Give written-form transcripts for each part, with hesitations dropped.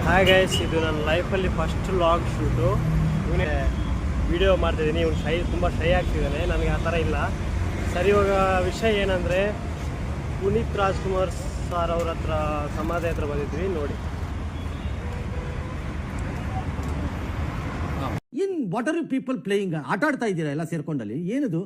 Hi guys, ಇದು ನನ್ನ ಲೈಫಲ್ಲಿ ಫಸ್ಟ್ ಲಾಗ್ ಶೂಟು. ಇವನೇ ವಿಡಿಯೋ ಮಾಡ್ತಿದ್ದೀನಿ. ಇವನು ತುಂಬ ಶೈ ಆಗ್ತಿದ್ದಾನೆ. ನನಗೆ ಆ ಥರ ಇಲ್ಲ. ಸರಿ, ಇವಾಗ ವಿಷಯ ಏನಂದರೆ, ಪುನೀತ್ ರಾಜ್ಕುಮಾರ್ ಸರ್ ಅವ್ರ ಹತ್ರ ಸಮಾಧಿ ಹತ್ರ ಬಂದಿದ್ವಿ. ನೋಡಿ, in what are you people playing? ಆಟ ಆಡ್ತಾ ಇದ್ದೀರಾ ಎಲ್ಲ ಸೇರ್ಕೊಂಡಲ್ಲಿ? ಏನದು?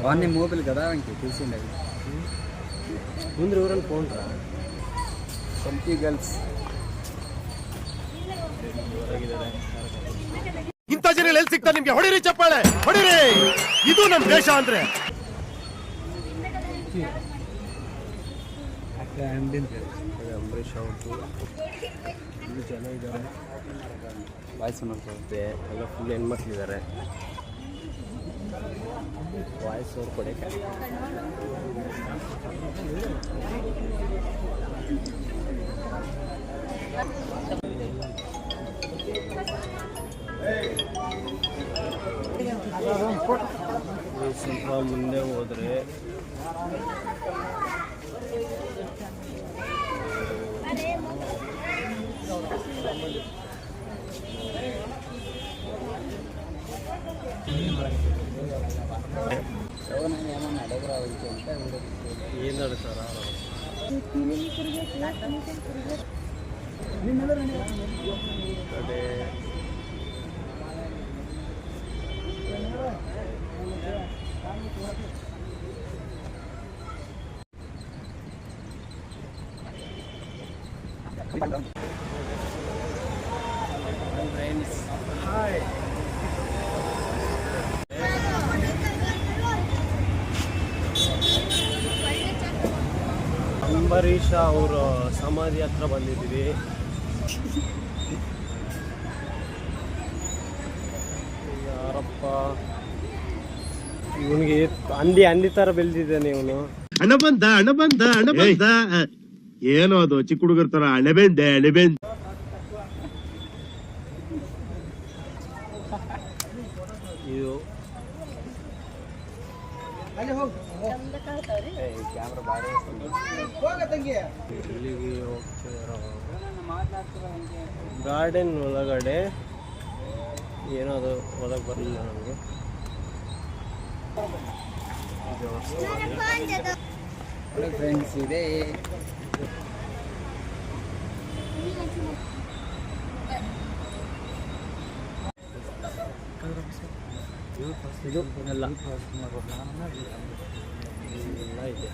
వాడిని మోబైల్ కదా ఇంక తెలిసిండే ముందు ఎవరైనా ఫోన్ రా కంపీ గర్ల్స్ ಇಂಥ ಜನ ಎಲ್ಲಿ ಸಿಗ್ತಾರೆ ನಿಮ್ಗೆ? ಹೊಡಿರಿ ಚಪ್ಪಾಳೆ, ಹೊಡಿರಿ. ಇದು ನಮ್ಮ ದೇಶ ಅಂದ್ರೆ. ಅಂಬರೀಷ್ ಅವ್ರದ್ದು ಇಲ್ಲಿ ಜನ ಇದ್ದಾರೆ. ವಾಯ್ಸ್ ನೋಡ್ಕೊಳ್ಳುತ್ತೆ ಎಲ್ಲ ಫುಲ್ ಹೆಣ್ಮಕ್ಳಿದ್ದಾರೆ. ವಾಯ್ಸ್ ಅವ್ರು ಕೊಡಕ್ಕೆ ಸ್ವಲ್ಪ ಮುಂದೆ ಹೋದರೆ ಏನು ನಡೀತಾರ ಅದೇ ಫ್ರೆಂಡ್ಸ್, ಹಾಯ್. ಅಂಬರೀಷ ಅವರ ಸಮಾಧಿ ಹತ್ರ ಬಂದಿದ್ದೀವಿ. ಯಾರಪ್ಪ ಇವನಿಗೆ ಅಂದಿ ಥರ ಬೆಳೆದಿದ್ದಾನೆ ಇವನು. ಹಣ ಬಂದ ಏನೋ ಅದು ಚಿಕ್ಕ ಹುಡುಗರ ತರ ಅಣಬೆಂದೆ. ಇದು ಇಲ್ಲಿಗೆ ಹೋಗ್ತಿದಾರ ಗಾರ್ಡನ್ ಒಳಗಡೆ. ಏನೋ ಅದು ಒಳಗೆ ಬರಲಿಲ್ಲ ನನಗೆ. ಫ್ರೆಂಡ್ಸ್ ಇದೆ ಇದು ಎಲ್ಲ ಇದೆ.